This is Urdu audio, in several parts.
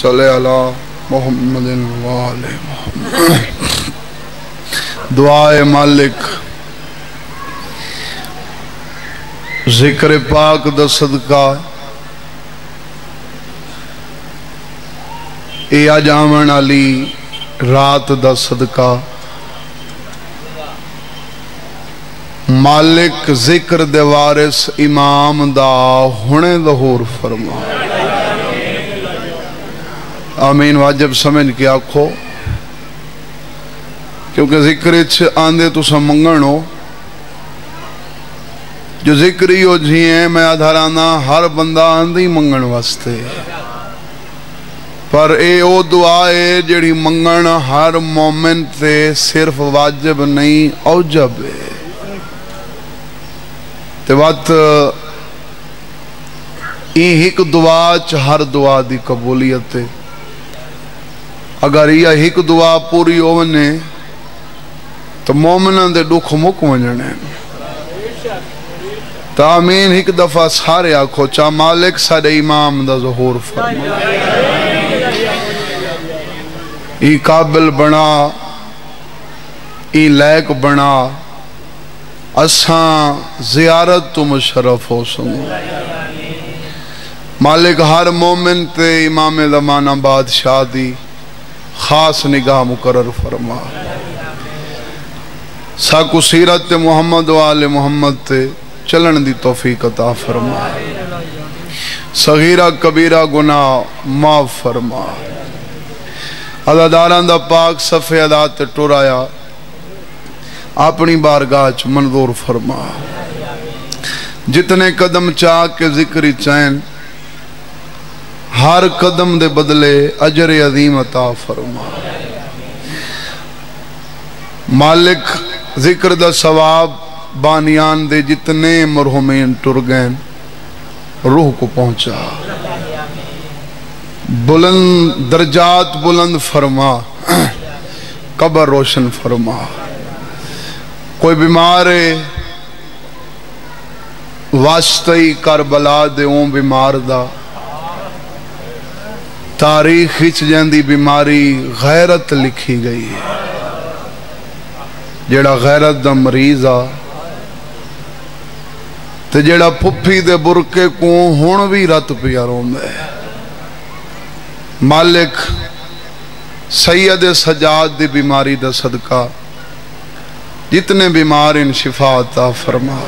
صلی اللہ محمد وآلہ محمد۔ دعائے مالک ذکر پاک دا صدقہ اے آجامن علی رات دا صدقہ مالک ذکر دے وارث امام دا ہونے ظہور فرما آمین۔ واجب سمجھ کے آکھو کیونکہ ذکر آندے تو سا منگنو جو ذکری ہو جھیں میں آدھارانا ہر بندہ آندھی منگن واسطے پر اے او دعائے جڑی منگن ہر مومن تے صرف واجب نہیں اوجب ہے تے وقت ایک دعا ہر دعا دی قبولیت ہے۔ اگر یہ ایک دعا پوری ہونے تو مومنان دے دکھ مک ونجنے تو آمین۔ ایک دفعہ سارے آکھو چاہ مالک سارے امام دا ظہور فرما ای قابل بنا ای لائق بنا اساں زیارت تو مشرف ہو سنو مالک ہر مومن تے امام زمانہ بادشاہ دی خاص نگاہ مقرر فرما ساکو سیرت محمد و آل محمد تے چلن دی توفیق عطا فرما صغیرہ کبیرہ گناہ معاف فرما عزاداران دا پاک صفحہ عدات ٹورایا اپنی بارگاہ چ منظور فرما جتنے قدم چاہ کے ذکری چین ہر قدم دے بدلے اجر عظیم عطا فرما مالک ذکر دا ثواب بانیان دے جتنے مرحومین ٹرگین روح کو پہنچا بلند درجات بلند فرما قبر روشن فرما کوئی بیمار واسطی کربلا دے اون بیمار دا تاریخ ہچ جاندی بیماری غیرت لکھی گئی ہے جیڑا غیرت دا مریض آ تے جیڑا پھپھی دے برکے کو ہون بھی رت پیاروں میں مالک سید سجاد دی بیماری دا صدقہ جتنے بیمار ان شفا عطا فرما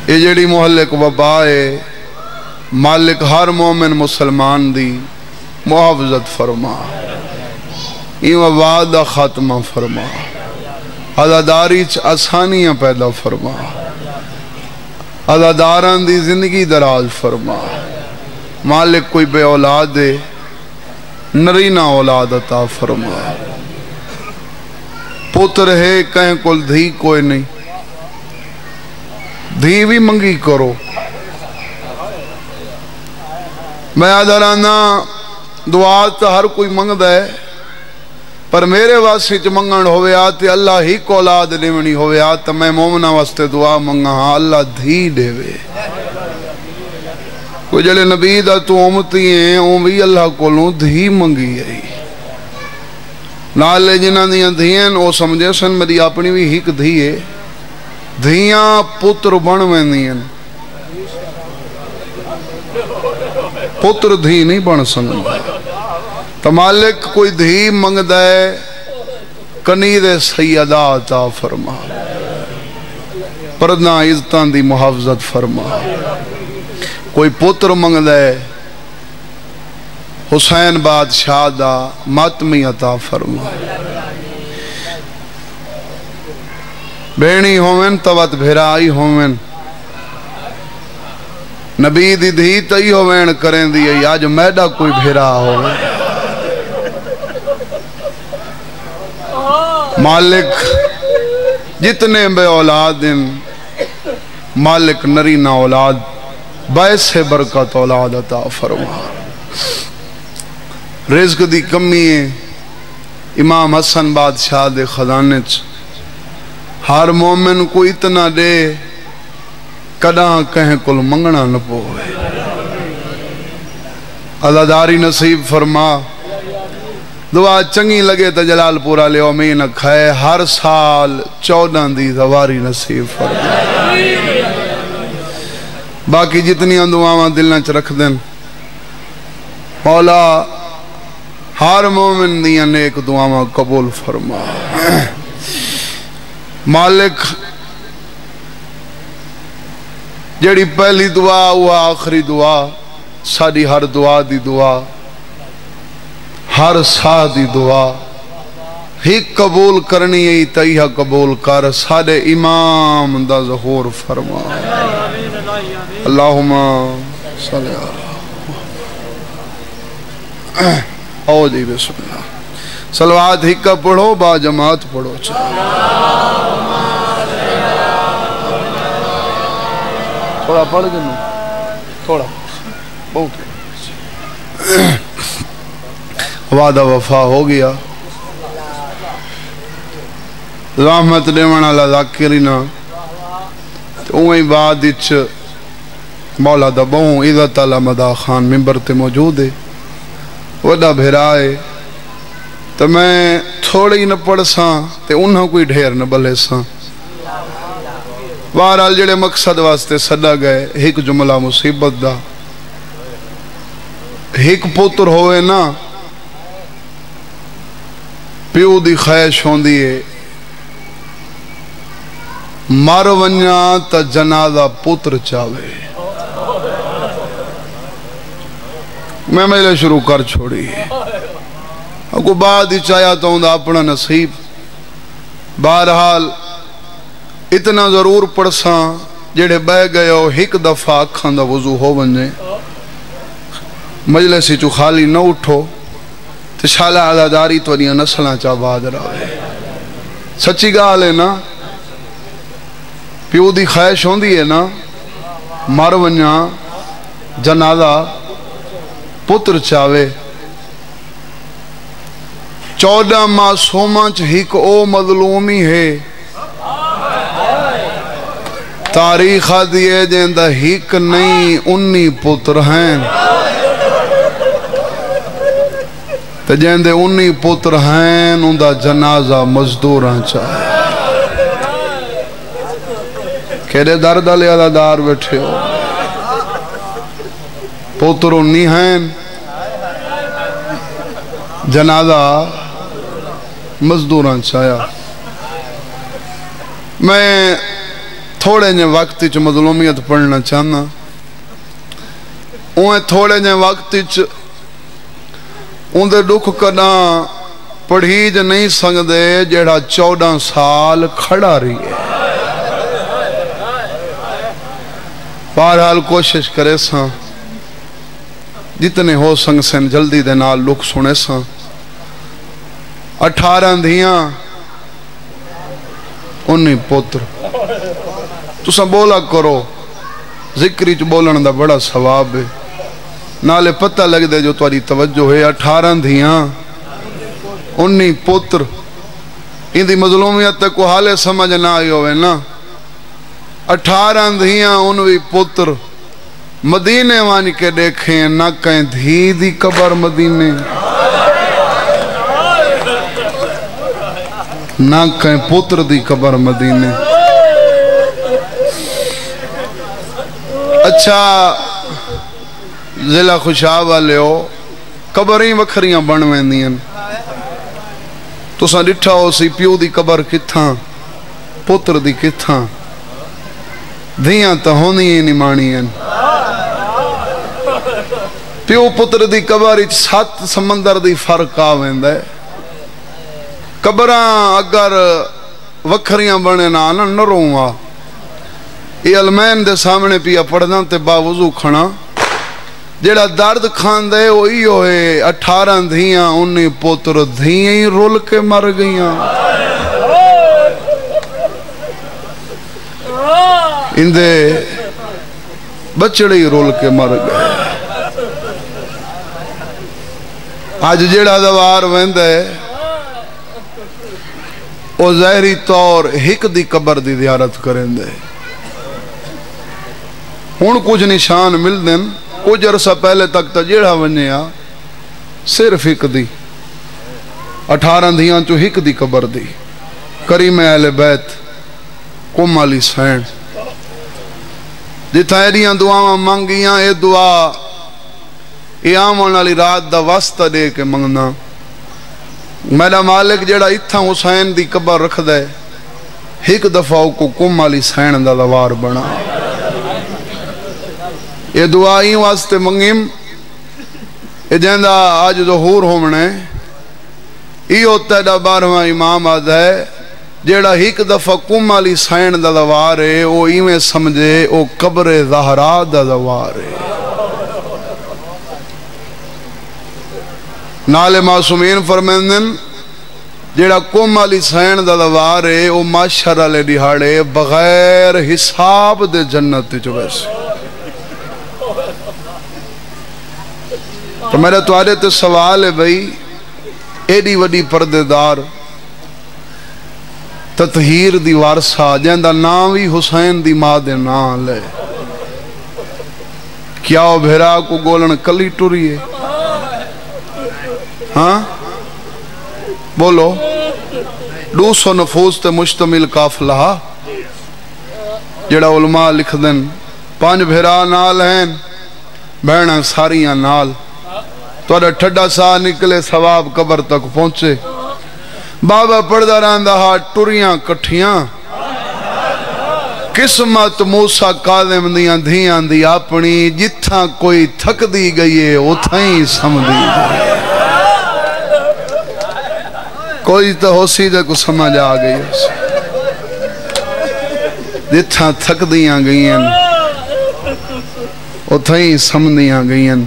یہ جیڑی محلک وبائے مالک ہر مومن مسلمان دی محافظت فرما این وبا دا خاتمہ فرما عزاداری چ آسانیاں پیدا فرما عزاداران دی زندگی دراز فرما مالک کوئی بے اولاد دے نرینہ اولاد عطا فرما پتر ہے کہیں کل دھی کوئی نہیں دھی بھی منگی کرو میں آدھرانا دعا تا ہر کوئی منگ دے پر میرے واسطے چ منگن ہوئے آتے اللہ ہی کو اولاد لیونی ہوئے آتا میں مومنہ واسطے دعا منگا ہاں اللہ دھی دے وے کوئی جلے نبی دا تو امتی ہیں اومی اللہ کو لوں دھی منگی ہے نالے جنہ دیاں دھیاں او سمجھے سن میری اپنی بھی ہک دھیے دھیاں پتر بنویں دیاں پتر دھی نہیں بن سنگا تو مالک کوئی دھی منگ دے کنید سیدہ عطا فرما پردہ عزتان دی محافظت فرما کوئی پتر منگ دے حسین بادشاہ دا ماتمی عطا فرما بینی ہومن توت بھرائی ہومن نبی دی دھی تئی ہومن کریں دی آج میڈا کوئی بھرا ہومن مالک جتنے بے اولاد ان مالک نرینہ اولاد باعث برکت اولاد عطا فرما رزق دی کمی ہے امام حسن بادشاہ دے خزانے چ ہر مومن کو اتنا دے کداں کہیں کل منگنا نہ پوے عزاداری نصیب فرما دعا چنگی لگے تو جلال پورا لے امین کھائے ہر سال 14 دی زواری نصیب فرما باقی جتنی دعاواں دلنا چ رکھ دیں مولا ہر مومن دیاں نیک دعاواں قبول فرما مالک جڑی پہلی دعا وہ آخری دعا ساری ہر دعا دی دعا ہر سا دی دعا ہی قبول کرنی ہے تیہا قبول کر سارے امام دا ظہور فرما اللہم صلی اللہ او جی بسم اللہ صلوات ہکا پڑھو با جماعت پڑھو تھوڑا پڑھ گئے تھوڑا بہت وعدہ وفا ہو گیا رحمت دیوان اللہ ذاکرینہ اوہی بعد اچھ مولا دا بہوں عزت اللہ مدا خان ممبر تے موجود ہے وڈا بھرائے تو میں تھوڑی نہ پڑھ ساں تے انہوں کوئی ڈھیر نہ بلے ساں بہرحال جڑے مقصد واسطے صدا گئے ایک جملہ مصیبت دا ایک پتر ہوئے نا پیو دی خواہش ہوندی ہے مار ونیا تا جنازہ پتر چاوے میں میلے شروع کر چھوڑی کو بعد ہی چاہیا تو ہوں اپنا نصیب بہرحال اتنا ضرور پڑھساں جڑے بہ گئے ہو ایک دفعہ اکھاں دا وضو ہو ونجے مجلسی چو خالی نہ اٹھو تو شالہ عزاداری تو انہیں نسلہ چاہ بعد رہے سچی گال ہے نا پیو دی خواہش ہوندی ہے نا مر ونیا جنازہ پتر چاوے 14 معصوماں چ ہک او مظلومی ہے تاریخ دیئے جیندہ ہک نہیں 19 پتر ہیں تو جیندے 19 پتر ہیں اندہ جنازہ مزدوراں چاہے کہڑے درد علی عزادار بیٹھے ہو پتر 19 ہیں جنازہ مزدوراں چاہیا میں تھوڑے نے وقت چ مظلومیت پڑھنا چاہنا اوہ تھوڑے نے وقت چ اندھے دکھ کنا پڑھی جو نہیں سنگ دے جیڑا 14 سال کھڑا رہی ہے بہرحال کوشش کرے ساں جتنے ہو سنگ سن جلدی دے نال لکھ سنے ساں 18 دھیاں 19 پتر تو سا بولا کرو ذکری چ بولن دا بڑا ثواب ہے نالے پتہ لگ دے جو تواری توجہ ہے 18 دھیاں 19 پتر ان دی مظلومیت تک کو حالے سمجھ نہ آئی ہوئے نا 18 دھیاں 19 پتر مدینے وانی کے دیکھیں نہ کہیں دھی دی قبر مدینے نہ کہیں پتر دی قبر مدینے اچھا ضلع خوشاب والے ہو قبریں وکھریاں بنویں دیں تو سا ڈٹھا ہو سی پیو دی قبر کتھاں پتر دی کتھاں دھیاں تا ہونی ہی نمانی ہیں پیو پتر دی قبر 7 سمندر دی فرق آویں دے قبراں اگر وکھریاں بنے نہ روواں یہ علمین دے سامنے پیا پڑھنا تے باوضو کھنا جیڑا درد کھان دے وہی ہوئے 18 دھیاں 19 پتر دھیاں ہی رول کے مر گئیاں اندے بچڑی رول کے مر گئے آج جیڑا دوار ویندے او ظاہری طور ہک دی قبر دی زیارت کریں دے ہون کچھ نشان مل دیں کچھ عرصہ پہلے تک تا جیڑا ونجے آ صرف ایک دی 18 دھیاں چو ایک دی قبر دی کریم اہل بیت قم علی حسین جتھا ایڈیاں دعاواں مانگیاں اے دعا اے آمن والی رات دا واسطہ دے کے منگنا میرا مالک جڑا اتھا حسین دی قبر رکھ دے ایک دفعہ کو قم علی حسین دا دوار بنا یہ دعائیں واسطے منگیم یہ جہندہ آج ظہور ہومنے یہ ہوتا ہے 12واں امام آدھ ہے جیڑا ایک دفعہ قم علی حسین دا دوار ہے وہ ایمیں سمجھے وہ قبر زہرا دا دوار ہے نال معصومین فرمیندن جیڑا قم علی حسین دا دوار ہے وہ معاشر علی دیہاڑے بغیر حساب دے جنت چو ویسے تو میرا توارے تے سوال ہے بھئی ایڈی وڈی پردے دار تطہیر دی وارثہ جہندہ نام بھی حسین دی ماں دے نام لے کیا وہ بھیرا کو گولن کلی ٹوری ہے ہاں بولو 200 نفوس تے مشتمل قافلہ جڑا علماء لکھ دن 5 بھیرا نال ہیں بہناں ساریاں نال توڑا ٹھڈا سا نکلے ثواب قبر تک پہنچے بابا پڑھدا رہندا ہا ٹریاں کٹھیاں قسمت موسیٰ کاظم دیاں دھیاں دی اپنی جتھاں کوئی تھک دی گئی ہے اتھائیں سمدھی گئی کوئی تو ہو سیدھے کو سمجھ آ گئی جتھاں تھک دیاں گئیں اتھائیں سمدھیاں گئیں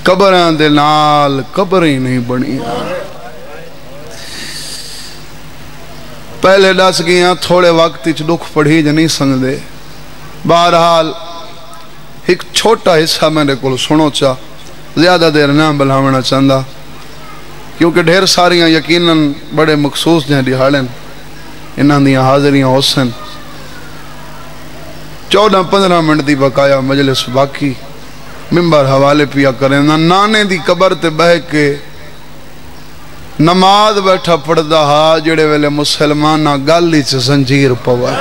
قبران دے نال قبریں نہیں بنیاں پہلے ڈس گیاں تھوڑے وقت اچھ دکھ پڑھی جا نہیں سنگ دے بہرحال ایک چھوٹا حصہ میرے کو سنو چاہ زیادہ دیر نہ بلھاونا چاہندہ کیونکہ ڈھیر ساریاں یقیناً بڑے مخصوص جہاں دیہاڑیں انہاں دیاں حاضریاں حسن 14-15 منٹ دی بقایا مجلس باقی ممبر حوالے پیا کریں نانے دی قبر تے بہ کے نماز بیٹھا پڑھدا ہا جڑے ویلے مسلمانہ گالی چ زنجیر پوا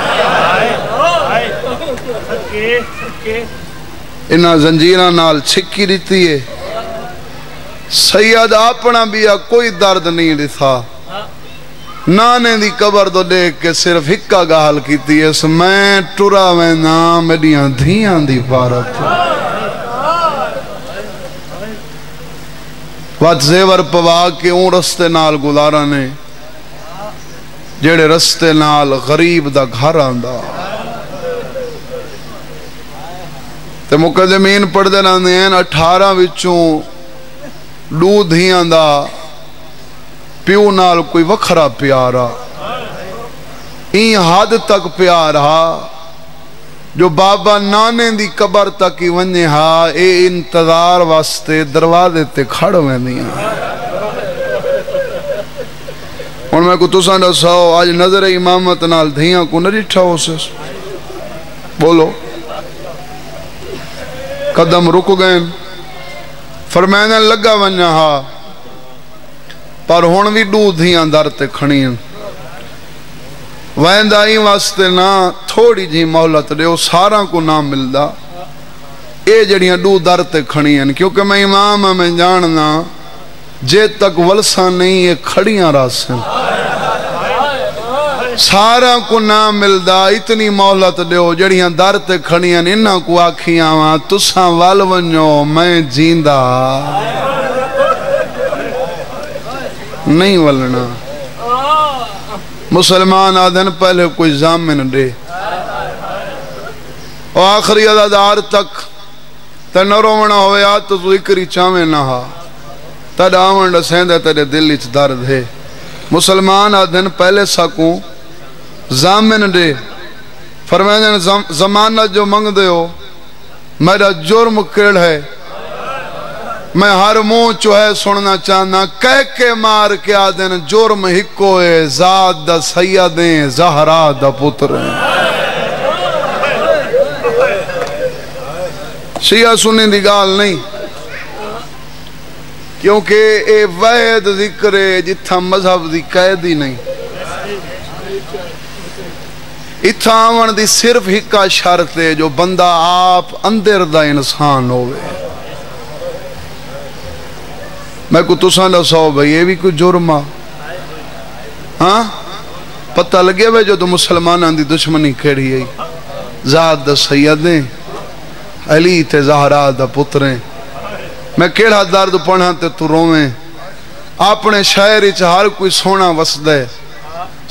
انہاں زنجیراں نال چھکی دیتی ہے سید اپنا بیا کوئی درد نہیں دتھا نانے دی قبر تو دیکھ کے صرف ہکا گال کیتی ہے میں ٹرا وینا میڈیاں دھیاں دی بارت وات زیور پوا کے اون رستے نال گزارا نے جڑے رستے نال غریب دا گھر آندا تے مقدمین پڑھدے رہندے ہیں 18 وچوں 2 دھیاں دا پیو نال کوئی وکھرا پیارا این حد تک پیارا جو بابا نانے دی قبر تک ہی ونجے ہا اے انتظار واسطے دروازے تے کھڑ ویندیاں اور میں کو تساں دساؤ آج نظر امامت نال دھیاں کو نہ ڈٹھا ہو سے بولو قدم رک گئے فرمائنے لگا ونجا ہا پر ہون بھی 2 دھیاں در تے کھڑیاں ویندائی واسطے نہ تھوڑی جی مہلت دے سارا کو نہ ملدا اے جڑیاں 2 در تے کھڑیاں کیونکہ میں امام میں جاننا جے تک ولسا نہیں یہ کھڑیاں راسیں سارا کو نہ ملدا اتنی مہلت دے جڑیاں در تے کھڑیاں انہاں کو آکھیاں وہاں تساں وال ونجو میں جیندہ نہیں ولنا مسلمان آدھن پہلے کوئی زامن دے اور آخری عددار تک تے نہ رومنا ہویا تو ذکری چاویں نہ ہا تد آمن رسیندہ تیرے دل اچ درد ہے مسلمان آدھن پہلے ساکوں زامن دے فرمائیں زمانہ جو منگ دے ہو میرا جرم کیڑ ہے میں ہر منہ چوہے سننا چاہنا کہہ کے مار کے آدھن جرم ہکوئے ذات دا سیدیں زہرا دا پتریں شیعہ سنی دی گال نہیں، کیونکہ اے واحد ذکر ہے جتھا مذہب دی قید ہی نہیں. اتھا آون دی صرف ہکا شرط ہے جو بندہ آپ اندر دا انسان ہوئے. میں کو تساں دسو بھئی یہ بھی کوئی جرمہ؟ ہاں پتہ لگے بھئی جو تو مسلمانوں دی دشمنی کھڑی ہے. ذات دا سیدیں علی تے زہرا دا پتریں، میں کیڑا درد پڑھا تے تو رویں. اپنے شہر وچ ہر کوئی سونا وسدا ہے،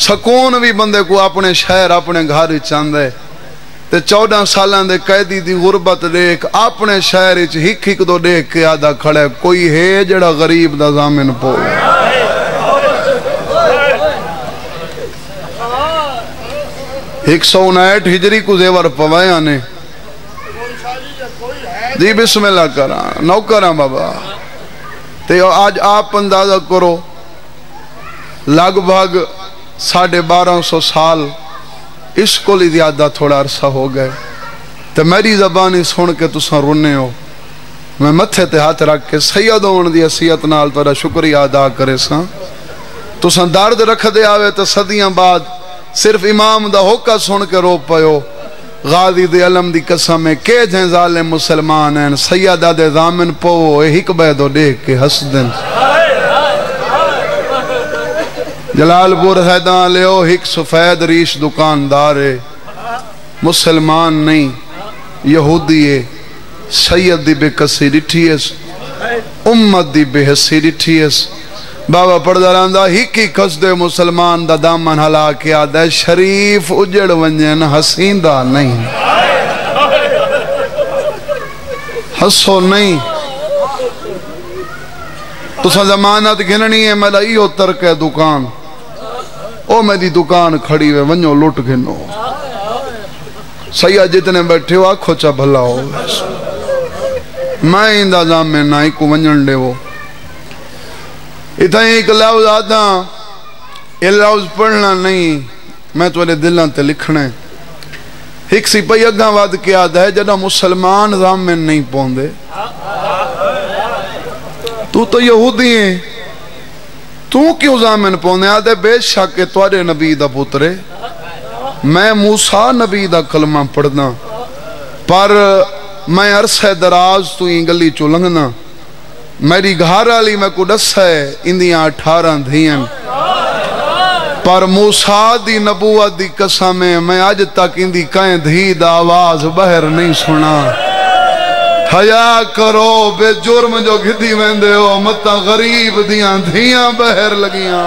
سکون بھی بندے کو اپنے شہر اپنے گھر وچ آندا ہے. تے 14 سالاں دے قیدی دی غربت دیکھ اپنے شہر وچ ہک ہک دو دیکھ کے آدھا کھڑا ہے کوئی ہے جڑا غریب دا ضامن پوے. 159 ہجری کو زیور پوائے آنے. جی بسم اللہ کران نوکران بابا. تے آج آپ اندازہ کرو لگ بھگ 1250 سال اس کو لی زیادہ تھوڑا عرصہ ہو گئے. تے میری زبانی سن کے تساں رونے ہو. میں متھے تے ہاتھ رکھ کے سید ہون دی حیثیت نال تہاڈا شکریہ ادا کرے ساں. تساں درد رکھ دے آوے تے صدیاں بعد صرف امام دا ہوکا سن کے رو پیو. غازی دے علم دی قسم ہے کہ جہیں ظالم مسلمان ہیں سیدہ دے ضامن پو ایک بیدو دیکھ کے ہس دن. جلال پور حیدان لیو ایک سفید ریش دکاندار ہے، مسلمان نہیں یہودی ہے. سید دی بے کسی ڈٹھی ہے، امت دی بے حسی ڈٹھی ہے. بابا پڑھدا رہندا ہی کس دے مسلمان دا دامن ہلا کے آدھا ہے شریف اجڑ ونجن حسیندہ نہیں. حسو نہیں تو سا زمانت گھننی ہے میرا ایو ترک ہے دکان او میری دکان کھڑی ہوئے ونجو لٹ گھنو. سیاہ جتنے بیٹھے ہو آکھو چا بھلا ہو میں اندہ زامن نائی کو ونجن لے وہ. اتنا ایک لفظ آدھا یہ لفظ پڑھنا نہیں میں تو دلان تے لکھنے. ایک سپاہی اگاں واد کے آدھا ہے جڑا مسلمان ضامن نہیں پوندے تو یہودی ہیں تو کیوں ضامن پوندے. آدھے بے شک تواڈے نبی دا پترے میں موسیٰ نبی دا کلمہ پڑھنا پر میں عرصہ دراز تو ہی گلی چو لنگنا. میری گھار علی میں کو ڈس ہے اندیاں 18 دھیاں پر موسیٰ دی نبوت دی قسم میں آج تک اندی کہیں دھی دا آواز بہر نہیں سنا. حیا کرو بے جرم جو گھدی ویندے ہو متا غریب دیاں دھیاں بہر لگیاں.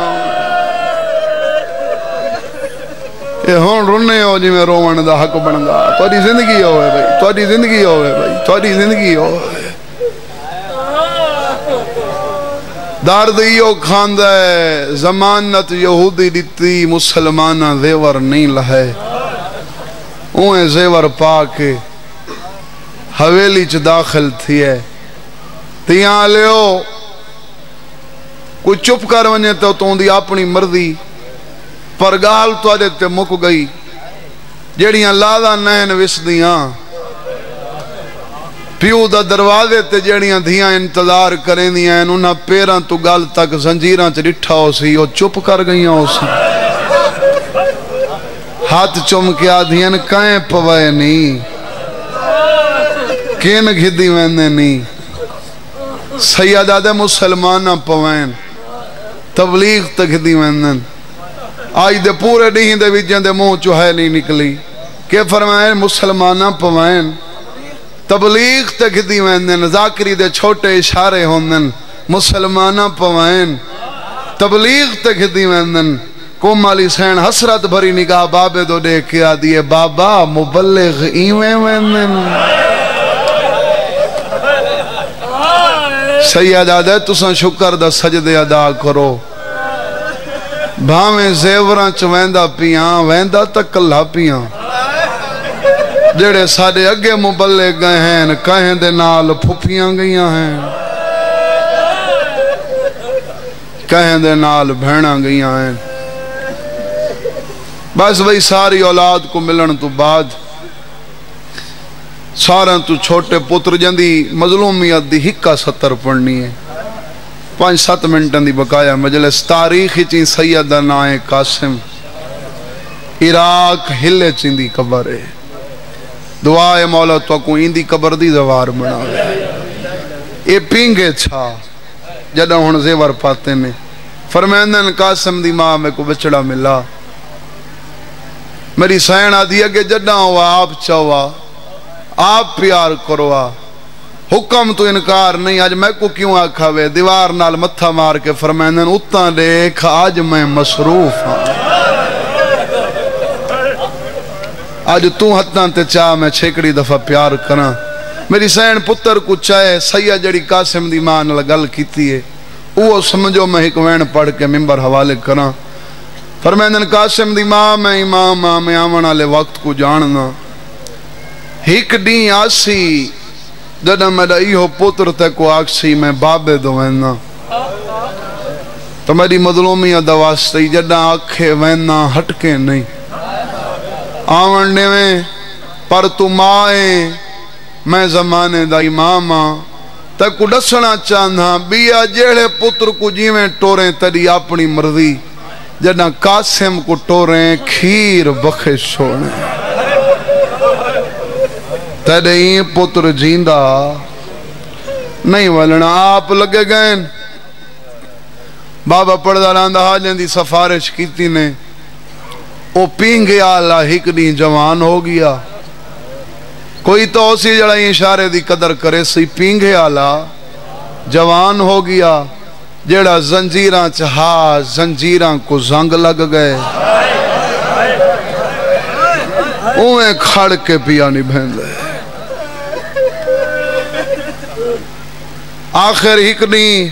اے ہون رونے ہو جی میں روان دا حق بن گا. توڑی زندگی ہوئے بھائی توڑی زندگی ہوئے بھائی توڑی زندگی ہوئے. دارد ایو کھاندہ ہے زمانت یہودی دیتی مسلمانہ زیور نہیں لہے. اوہیں زیور پاکے حویلی چ داخل تھی ہے تیاں لیو کوئی چپ کر ونجے تو دی اپنی مرضی پر گال تو آدھے تے مک گئی. جیڑیاں لادا نین وس دیاں پیو دا دروازے تے جیڑیاں دھیاں انتظار کریں دیاں انہاں پیران تو گال تک زنجیران چ ڈٹھا ہو سی وہ چپ کر گئیاں ہو سی. ہاتھ چم کے آدھیاں کائیں پوائے نہیں کین گھدی ویندے نہیں. سید آدھے مسلمانہ پوائیں تبلیغ تک گھدی ویندن. آج دے پورے ڈیہن دے ویجن دے منہ چوہے نہیں نکلی کہ فرمائیں مسلمانہ پوائیں تبلیغ تک دی ویندن. ذاکری دے چھوٹے اشارے ہوندن مسلمانہ پوائیں تبلیغ تک دی ویندن. کوم علی سین حسرت بھری نگاہ بابے دو دیکھ کے آدھیے بابا مبلغ ایویں ویندن. سید آدھے تساں شکر دا سجدے ادا کرو. بھاویں زیوران چ ویندا پیاں ویندا تک کلہ پیاں. جڑے ساڑے اگے مبلغ گئے ہیں کہیں دے نال پھپیاں گئیاں ہیں کہیں دے نال بھیڑاں گئیاں ہیں. بس وہی ساری اولاد کو ملن تو بعد سارا تو چھوٹے پتر جندی مظلومیت دی ہکا 70 پڑھنی ہے 5-7 منٹن دی بقایا مجلس تاریخ چین سیدہ نائے قاسم عراق ہلے چین دی قبر ہے دعائے مولا تو کو این دی قبر دی زوار بنا اے پینگے چھا جدہ ہون زیور پاتے میں فرمیندن قاسم دی ماں میں کو بچڑا ملا میری سینہ دیا کہ جدہ ہوا آپ چاہوا آپ پیار کروا حکم تو انکار نہیں آج میں کو کیوں آکھا وے دیوار نال متھا مار کے فرمیندن اتنا دیکھ آج میں مصروف ہوں آج تو حتنا تے چاہ میں چھیکڑی دفعہ پیار کرنا میری سین پتر کو چاہے سیدہ جڑی قاسم دی ماں نال گل کیتی ہے وہ سمجھو میں ایک وین پڑھ کے ممبر حوالے کرنا فرمیندن قاسم دی ماں میں امام میں آمن لے وقت کو جاننا ایک دین آسی جدہ میرا ایہو پتر تے کو آکسی میں بابے دو وینا تو میری مظلومیت دواستی جدہ آکھے وینا ہٹکے نہیں آونڈے میں پر تو مائیں میں زمانے دا اماما تے کو ڈسنا چاہنا بیا جیڑے پتر کو جیویں ٹوریں تیری اپنی مرضی جدہ قاسم کو ٹوریں کھیر بخش چھوڑیں تیرے این پتر جیندہ نہیں ولنا آپ لگے گئے بابا پڑھدا راندہ حاجن دی سفارش کیتی نے او پینگے آلہ ہک نہیں جوان ہو گیا کوئی تو اسی جڑائی اشارے دی قدر کرے سی پینگے آلہ جوان ہو گیا جڑا زنجیران چہا زنجیران کو زنگ لگ گئے اوہیں کھڑ کے پیا نہیں بہن دے آخر ہک نہیں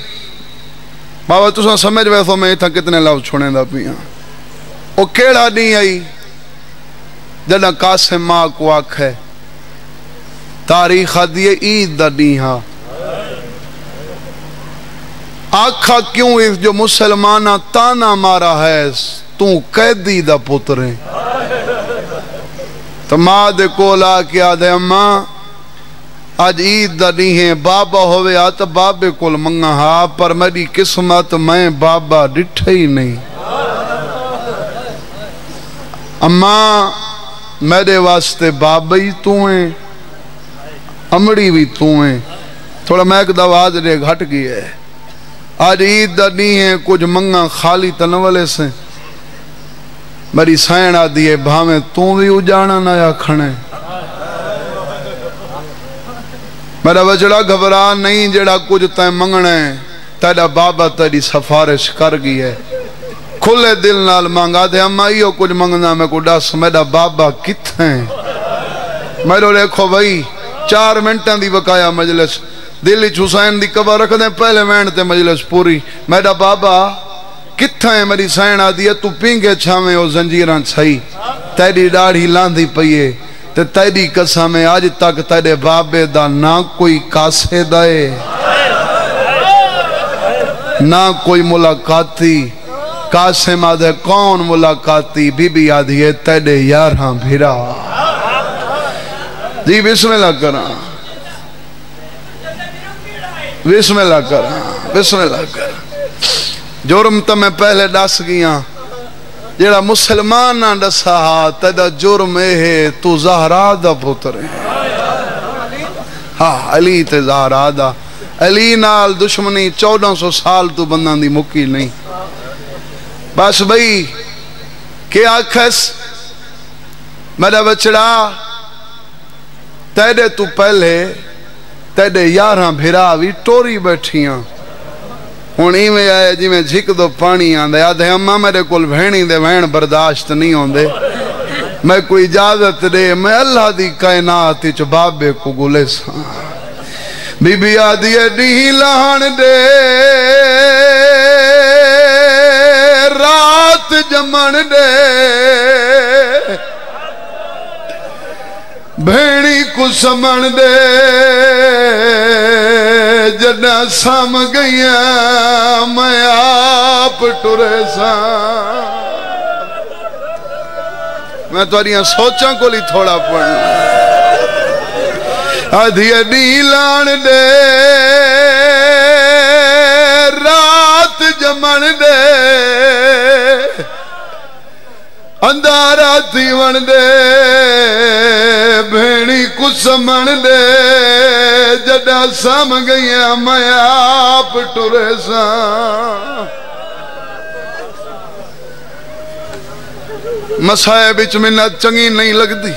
بابا تُساں سمجھ ویسو میں تھا کتنے لفظ چھوڑیں دا پیا وہ کیڑا نہیں آئی جنہ قاسم ماں کو آکھ ہے تاریخ دیئے عید دا نہیں ہاں آکھا کیوں اس جو مسلمانہ تانا مارا ہے تو قیدی دا پتریں تو ماں دے کولا کیا دے اماں آج عید دا نہیں ہے بابا ہوئے آتا بابے کول منگا ہاں پر میری قسمت میں بابا ڈٹھا ہی نہیں اماں میرے واسطے بابا ہی تو ہیں امڑی بھی تو ہیں تھوڑا میں ایک دواز رے گھٹ گئی ہے آج عید دا نہیں ہے کچھ منگا خالی تنولے سے میری سینہ دیئے بھامیں تو بھی اجانا نیا کھنے میرا بچڑا گھبرا نہیں جڑا کچھ تائیں منگنے تیرا بابا تیری سفارش کر گئی ہے کھلے دل نال مانگا دے اماں ایو کچھ منگنا میں کو ڈس میرا بابا کتھیں میرے دیکھو بھائی 4 منٹاں دی بقایا مجلس دلی حسین دی قبر رکھ دیں پہلے وینڈ مجلس پوری میرا بابا کتھیں میری سینہ دیئے تو پینگے چھامیں او زنجیران چھائی تیری ڈاڑھی لاندھی پئیے تے تیری قسم آج تک تیرے بابے دا نہ کوئی کاسے دائے نہ کوئی ملاقاتی قاسم آدھے کون ملاقاتی بی بی آدھیے تیرے یارہاں بھیرا جی بسم اللہ کرنا بسم اللہ کرنا بسم اللہ کرنا جرم تا میں پہلے ڈس گیا جیڑا مسلمان نہ ڈسا تیڑا جرم ہے تو زہرا دا پتر ہے ہاں علی تے زہرا دا علی نال دشمنی 1400 سال تو بندان دی مکی نہیں بس بھئی کیا آکھس میرا بچڑا تیڑے تو پہلے تیڑے 11 بھیراوی ٹوری بیٹھیاں ہونی میں آئے جی میں جھک دو پانی آندے آدھے اماں میرے کل بھینی دے وین برداشت نہیں ہوندے میں کوئی اجازت دے میں اللہ دی کائنات چ بابے کو گلے ساں بی بی آدھی ڈی لہن دے رات جمن دے بھینی کو سمن دے جدہ سام گئیاں میں آپ ٹورے ساں میں تو اریاں سوچاں کو لی تھوڑا پڑھنا آدھی نیلان دے رات جمن دے اندارا تیون دے بھینی کو سمن دے جڑا سم گئیاں میں آپ ٹرے ساں مسائے بچ منت چنگی نہیں لگ دی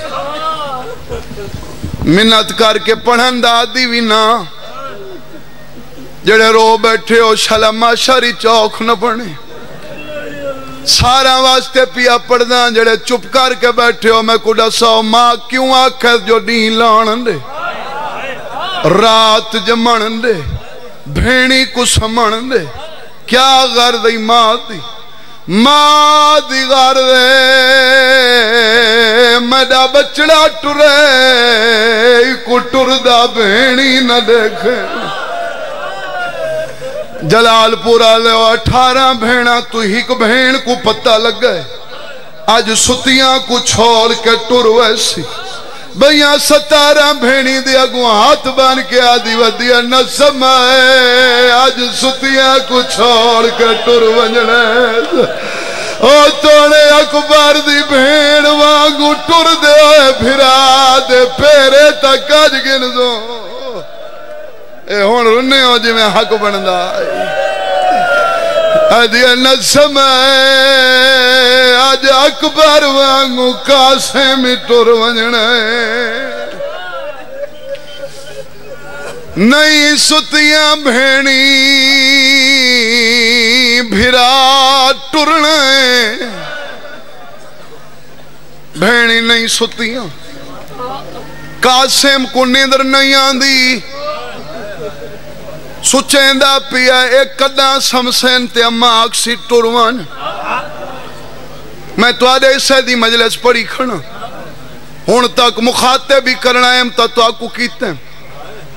منت کر کے پڑھن دا دی بھی نا جڑے رو بیٹھے ہو شلما شری چوک نہ پڑھنے سارا واسطے پیا پڑھنا جڑے چپ کر کے بیٹھے ہو میں کو دسو ماں کیوں آکھے جو دین لان دے رات جمن دے بھینی کو سمن دے کیا غرض ماں دی غرض میڈا بچڑا ٹرے کو ٹردہ بھینی نہ دیکھے جلال پورا لے 18 بھینا تو ہیک بھین کو پتہ لگ گئے آج ستیاں کو چھوڑ کے ٹر ویسی بھئیاں 17 بھینی دیا گو ہاتھ بان کے آدھی ودیا نسم ہے آج ستیاں کو چھوڑ کے ٹر ونجنے او توڑے اکبر دی بھین وانگو ٹر دے پھرا دے پیرے تک آج گن دو اے ہون رنے ہو جی میں حق بندہ آدھی نسم ہے آج اکبر وانگو کاسے میں ٹر ونجنے نئی ستیاں بھینی بھرا ٹرنے بھینی نئی ستیاں قاسم کو نیندر نہیں آندی سچیندہ پیا ایک قدہ سمسین تے اما آکسی ٹروان میں تو آدھے اسے دی مجلس پڑی کھنا ہون تک مخاطب بھی کرنا ہے تو آکو کیتے ہیں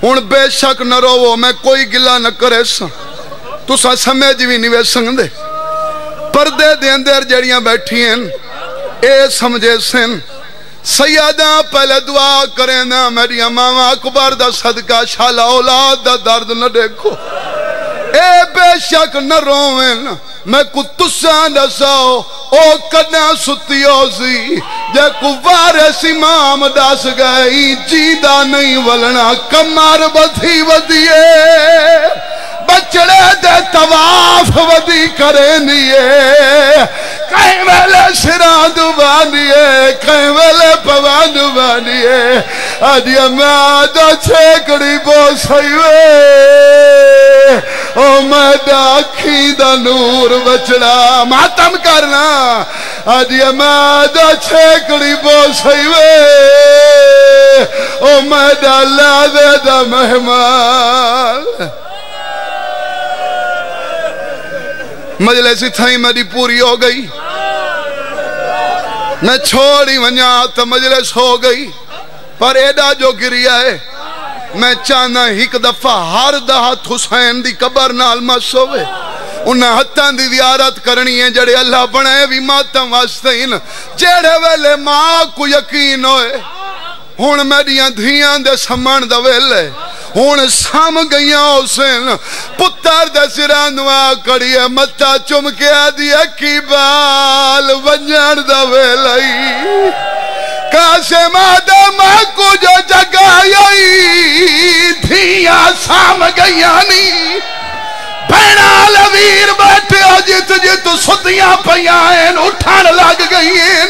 ہون بے شک نہ رو میں کوئی گلہ نہ کرے سا تو سا سمیج بھی نہیں وے سنگ دے پردے دے اندر جڑیاں بیٹھی ہیں اے سمجھے سن سیادہ پہلے دعا کریں نا میری امامہ اکبر دا صدقہ شالا اولاد دا درد نہ دیکھو اے بے شک نہ روئن میں کو تساں دساؤ او کنا ستیو سی جے کو وارث امام دس گئی جیدہ نہیں ولنا کمار بدھی ودیے بچڑے دے تواف ودی کریں دیئے کہیں ویلے سران دبانیے کہیں ویلے پوان دبانیے آدھی امادہ چھیکڑی بو سیوے او میڈا اکھی دا نور بچڑا ماتم کرنا آدھی امادہ چھیکڑی بو سیوے او میڈا لادے دا مہمان مجلسی تھائی میری پوری ہو گئی میں چھوڑی ونیا تو مجلس ہو گئی پر ایڈا جو گریا ہے میں چاہنا ہیک دفعہ ہر دہت حسین دی قبر نال مسوے انہاں ہتان دی زیارت کرنی ہے جڑے اللہ بنائے بھی ماتم واسطین جڑے ویلے ماں کو یقین ہوئے ہون میڈیاں دھیاں دے سمان دا ویلے ہون سام گئیاں حسین پتر دے سران دعا کڑیے متا چم کے آدھی اکی بال ونجان دا ویلائی قاسم آدم کو جو جگائی دھیاں سام گئیاں نہیں بھینا لویر بیٹھے ہو جت جت ستیاں پیائیں اٹھان لگ گئیں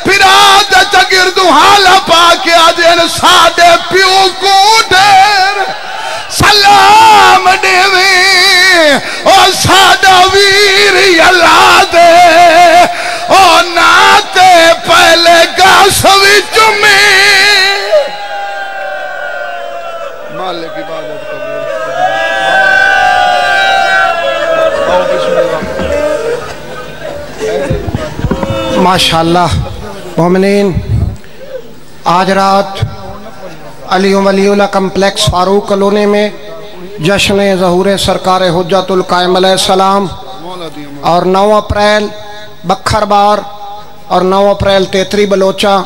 پھر آدھا چگر دو حالا پاکے آجین سادے پیو کو دیر سلام دیویں او سادہ ویر یلا دے او ناتے پہلے گاسوی چمیں مالک عبادت ماشاءاللہ مومنین آج رات علی ولی اللہ کمپلیکس فاروق کلونے میں جشن ظہور سرکار حجت القائم علیہ السلام اور 9 اپریل بکھر بار اور 9 اپریل تیتری بلوچہ